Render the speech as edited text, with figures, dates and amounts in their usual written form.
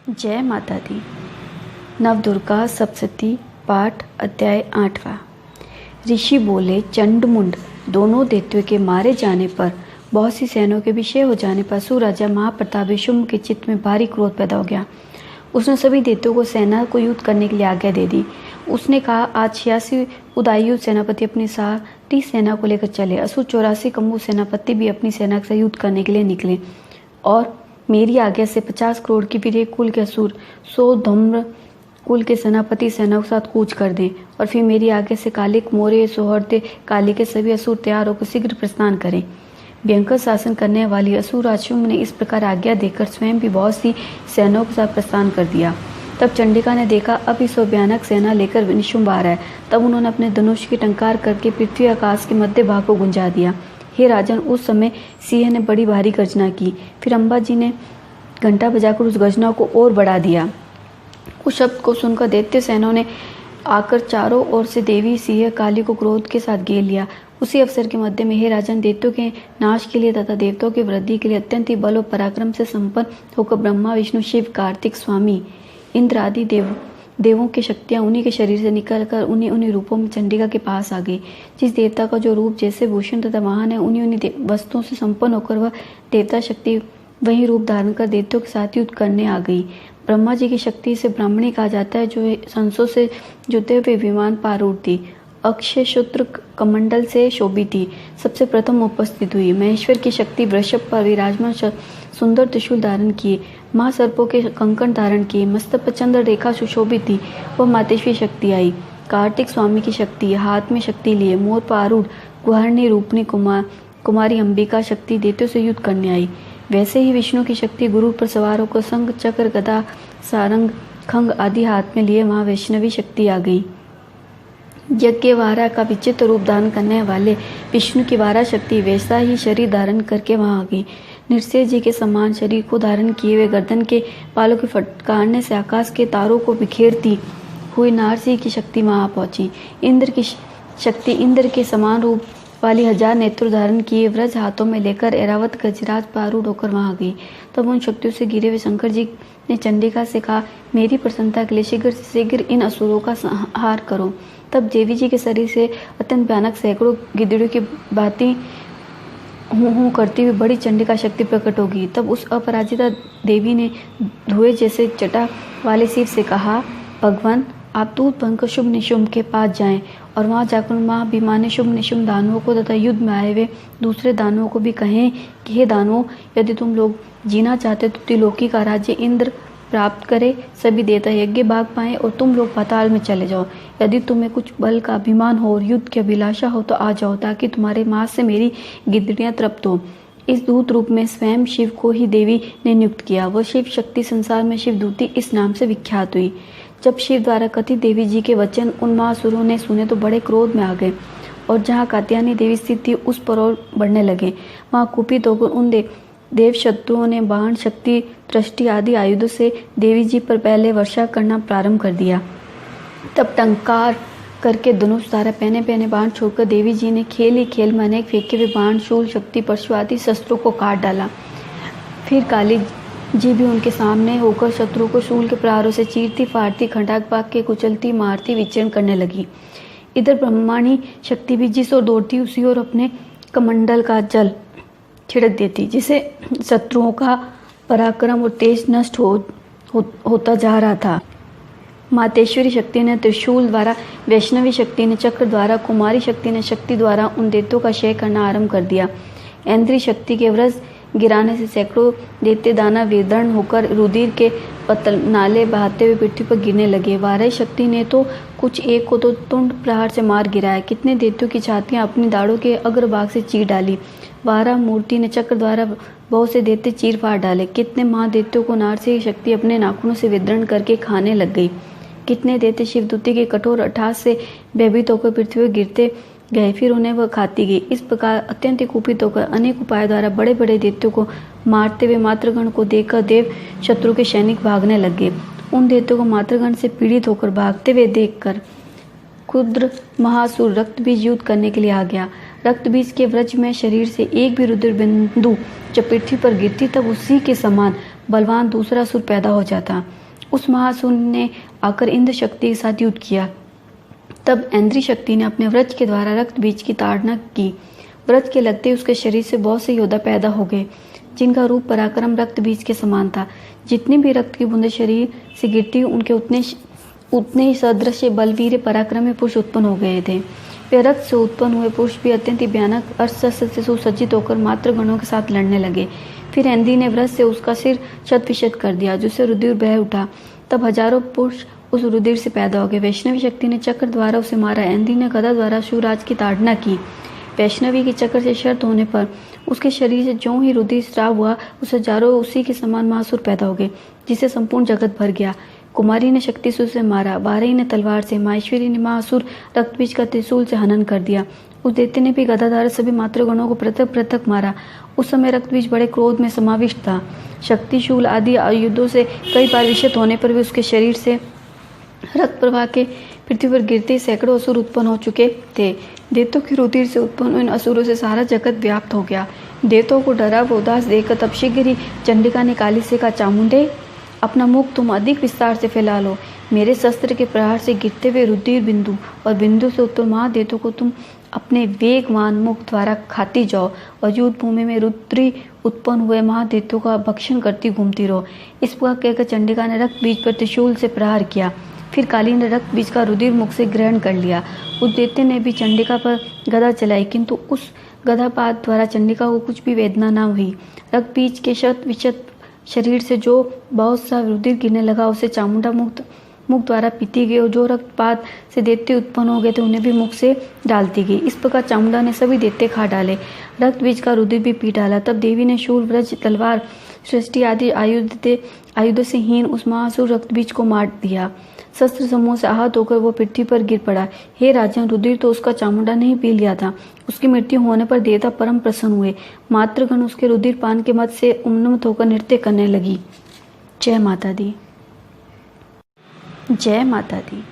जय माता दी। नवदुर्गा सप्तशती पाठ अध्याय 8वां। ऋषि बोले, चंड मुंड दोनों दैत्यों के मारे जाने पर, बहुत सी सेनाओं के विषय हो जाने पर असुर राजा महाप्रतापी शुंभ के चित्त में भारी क्रोध पैदा हो गया। उसने सभी दैत्यों को सेना को युद्ध करने के लिए आज्ञा दे दी। उसने कहा, आज 86 उदायुध सेनापति अपनी सारी सेना को लेकर चले। असुर 84 कम्बु सेनापति भी अपनी सेना के साथ युद्ध करने के लिए निकले और मेरी आज्ञा से 50 करोड़ की वीर कुल के असुर 100 धम्र कुल के सेनापति सेना के साथ कूच कर दें और फिर मेरी आज्ञा से कालिक मौर्य सौहर्द काली के सभी असुर तैयार होकर शीघ्र प्रस्थान करें। भयंकर शासन करने वाली असुर राजशुंभ ने इस प्रकार आज्ञा देकर स्वयं भी बहुत सी सेनाओं के साथ प्रस्थान कर दिया। तब चंडिका ने देखा, अब इस भयानक सेना लेकर निशुंभ आ रहा है। तब उन्होंने अपने धनुष की टंकार करके पृथ्वी आकाश के मध्य भाग को गुंजा दिया। हे राजन, उस समय सिंह ने बड़ी भारी गर्जना की। फिर अम्बा जी ने घंटा बजाकर उस गर्जना को और बढ़ा दिया। उस शब्द को सुनकर दैत्य सेनाओं ने आकर चारों ओर से देवी सिंह काली को क्रोध के साथ घेर लिया। उसी अवसर के मध्य में हे राजन, दैत्यों के नाश के लिए तथा देवताओं की वृद्धि के लिए अत्यंत ही बल और पराक्रम से संपन्न होकर ब्रह्मा विष्णु शिव कार्तिक स्वामी इंद्र आदि देवों की शक्तियां उन्हीं के शरीर से निकलकर उन्हीं रूपों में चंडिका के पास आ गई। जिस देवता का जो रूप जैसे भूषण तथा वाहन है, उन्हीं वस्तुओं से संपन्न होकर वह देवता शक्ति वही रूप धारण कर दैत्यों के साथ युद्ध करने आ गई। ब्रह्मा जी की शक्ति से ब्राह्मणी कहा जाता है, जो संसों से जुते हुए विमान पारूढ़ थी, अक्षय सूत्र कमंडल से शोभित थी, सबसे प्रथम उपस्थित हुई। महेश्वर की शक्ति वृषभ पर विराजमान सुंदर त्रिशूल धारण किए, महासर्पों के कंकण धारण किए, मस्तक पर चंद्र रेखा सुशोभित थी, वह मातेश्वरी शक्ति आई। कार्तिक स्वामी की शक्ति, हाथ में शक्ति लिए मोर पारूढ़ गुहारणी रूपनी कुमारी अंबिका शक्ति दैत्यों से युद्ध करने आई। वैसे ही विष्णु की शक्ति गुरु पर सवार होकर संग चक्र गदा सारंग खंग आदि हाथ में लिए वहां वैष्णवी शक्ति आ गई। यज्ञ वारा का विचित्र रूप धारण करने वाले विष्णु की वारा शक्ति वैसा ही शरीर धारण करके वहां आ गई। नृसिंह जी के समान शरीर को धारण किए हुए गर्दन के बालों के फटकारने से आकाश के तारों को बिखेरती हुई नारसिंह की शक्ति वहां पहुंची। इंद्र की शक्ति इंद्र के समान रूप वाली 1000 नेत्र धारण किए व्रज हाथों में लेकर ऐरावत गजराज पारूढ़ होकर वहां गई। तब उन शक्तियों से घिरे हुए शंकर जी ने चंडिका से कहा, मेरी प्रसन्नता के लिए शीघ्र से शीघ्र इन असुरों का संहार करो। तब देवी जी के शरीर से अत्यंत भयानक सैकड़ों गिद्धड़ों की भांति हूँ करती हुई बड़ी चंडिका शक्ति प्रकट होगी। तब उस अपराजिता देवी ने धुएं जैसे जटा वाले शिव से कहा, भगवान, आप दूत बनकर शुभ निशुंभ के पास जाएं और वहां जाकर महाभिमानी शुभ निशुंभ दानवों को तथा युद्ध में आए हुए दूसरे दानवों को भी कहें कि हे दानवों, यदि तुम लोग जीना चाहते तो त्रिलोकी का राज्य इंद्र प्राप्त करे, सभी देवता यज्ञ भाग पाएं और तुम लोग पाताल में चले जाओ। यदि तुम्हें कुछ बल का अभिमान हो और युद्ध की अभिलाषा हो तो आ जाओ, ताकि तुम्हारे मांस से मेरी गिद्धड़ियां तृप्त हो। इस दूत रूप में स्वयं शिव को ही देवी ने नियुक्त किया। वह शिव शक्ति संसार में शिवदूती इस नाम से विख्यात हुई। जब शिव द्वारा कथित देवी जी के वचन उन महासुरों ने सुने तो बड़े क्रोध में आ गए और जहाँ कात्यायनी देवी स्थित थी उस पर और बढ़ने लगे। वहाँ कुपित होकर उन देव शत्रुओं ने बाण शक्ति दृष्टि आदि आयुधों से देवी जी पर पहले वर्षा करना प्रारंभ कर दिया। तब टंकार करके धनुष धारा पहने बाण छोड़कर देवी जी ने खेल ही खेल में अनेक फेंके हुए बाण शूल शक्ति परशु आदि शस्त्रों को काट डाला। फिर काली जी भी उनके सामने होकर शत्रु को शूल के प्रहारों से चीरती फाड़ती खंडाक पाक के कुचलती मारती विचरण करने लगी। इधर ब्रह्माणी शक्ति भी जिस ओर दौड़ती उसी ओर अपने कमंडल का जल छिड़क देती, जिसे शत्रुओं का पराक्रम और तेज नष्ट होता जा रहा था। मातेश्वरी शक्ति ने त्रिशूल द्वारा, वैष्णवी शक्ति ने चक्र द्वारा, कुमारी शक्ति ने शक्ति द्वारा उन दैत्यों का क्षय करना आरंभ कर दिया। ऐन्द्री शक्ति के व्रज गिराने से सैकड़ों दैत्य दाना विदर्ण होकर रुधिर के पतल नाले बहाते हुए पृथ्वी पर गिरने लगे। वाराही शक्ति ने तो कुछ एक को तो तुंड प्रहार से मार गिराया, कितने दैत्यों की छातियां अपनी दाढ़ों के अग्रभाग से चीर डाली। वारा मूर्ति ने चक्र द्वारा बहुत से दैत्य चीर फाड़ डाले। कितने महादैत्यों को नारसिंह शक्ति अपने नाखूनों से विदर्ण करके खाने लग गई। कितने दैत्य शिवदूती के कठोर अट्टहास से भयभीत होकर पृथ्वी पर गिरते गए, फिर उन्हें वह खाती गई। इस प्रकार अत्यंत कुपित होकर अनेक उपायों द्वारा बड़े बड़े दैत्यों को मारते हुए मातृगण को देखकर देव शत्रु के सैनिक भागने लग गए। उन दैत्यों को मातृगण से पीड़ित होकर भागते हुए देखकर क्षुद्र महासुर रक्त बीज युद्ध करने के लिए आ गया। रक्त बीज के व्रज में शरीर से एक भी रुधिर बिंदु जब पृथ्वी पर गिरती तब उसी के समान बलवान दूसरा असुर पैदा हो जाता। उस महाअसुर ने आकर इंद्र शक्ति के साथ युद्ध किया। तब ऐन्द्री शक्ति ने अपने वज्र के द्वारा रक्त बीज की ताड़ना की। वज्र के लगते ही उसके शरीर से बहुत से योद्धा पैदा हो गए, जिनका रूप पराक्रम रक्त बीज के समान था। जितनी भी रक्त की बूंदें शरीर से गिरती उनके उतने ही सदृश बलवीर पराक्रमी पुरुष उत्पन्न हो गए थे। वे रक्त से उत्पन्न हुए पुरुष भी अत्यंत भयानक अस्त्र से सुसज्जित होकर मातृ गणों के साथ लड़ने लगे। फिर ऐन्द्री ने वज्र से उसका सिर शत विशत कर दिया, जिससे रुधिर बह उठा। तब हजारों पुरुष उस रुधिर से पैदा हो गए। वैष्णवी शक्ति ने चक्र द्वारा उसे मारा। ऐन्द्री ने गदा द्वारा शिवराज की ताड़ना की। वैष्णवी के चक्र से शर्त होने पर उसके शरीर से ज्यों ही रुधिर स्राव हुआ, उस हजारों उसी के समान महासुर पैदा हो गए, जिससे संपूर्ण जगत भर गया। कुमारी ने शक्ति से उसे मारा। बारही ने तलवार से, माहेश्वरी ने महासुर रक्तबीज का त्रिशूल से हनन कर दिया। उस दैत्य ने भी गदाधार सभी मातृगणों को पृथक पृथक मारा। उस समय रक्तबीज बड़े क्रोध में समाविष्ट था। शक्ति शूल आदि आयुधों से कई बार विषित होने पर भी उसके शरीर से रक्त प्रवाह के पृथ्वी पर गिरते सैकड़ों असुर उत्पन्न हो चुके थे। देवताओं के रुधिर से उत्पन्न इन असुरों से सारा जगत व्याप्त हो गया। देवताओं को डरा व उदास देखकर तब शीघ्र ही चंडिका ने काली से कहा, चामुंडे, अपना मुख तुम अधिक विस्तार से फैला लो। मेरे शस्त्र के प्रहार से गिरते हुए रुधिर बिंदु और बिंदु से उत्पन्न महादेवों को तुम अपने वेगवान मुख द्वारा खाती जाओ और युद्ध भूमि में रुद्री उत्पन्न हुए महादेवों का भक्षण करती घूमती रहो। इस प्रकार कहकर चंडिका ने रक्त बीज पर त्रिशूल से प्रहार किया। फिर काली ने रक्त बीज का रुधिर मुख से ग्रहण कर लिया। उस दैत्य ने भी चंडिका पर गदा चलाई, किंतु उस गदापात द्वारा चंडिका को कुछ भी वेदना न हुई। रक्त बीज के शत विशत शरीर से जो बहुत सा रुधिर गिरने लगा, उसे चामुंडा मुख द्वारा पीती गई, और जो रक्तपात से दैत्य उत्पन्न हो गए थे उन्हें भी मुख से डालती गई। इस प्रकार चामुंडा ने सभी दैत्य खा डाले, रक्त बीज का रुधिर भी पी डाला। तब देवी ने शूल, वज्र, तलवार, सृष्टि आदि आयुधों से हीन उस महासुर रक्तबीज को मार दिया। शस्त्र समूह से आहत होकर वो पृथ्वी पर गिर पड़ा। हे राजन, रुधिर तो उसका चामुंडा ने ही पी लिया था। उसकी मृत्यु होने पर देवता परम प्रसन्न हुए। मातृगण उसके रुधिर पान के मत से उन्मत्त होकर नृत्य करने लगी। जय माता दी। जय माता दी।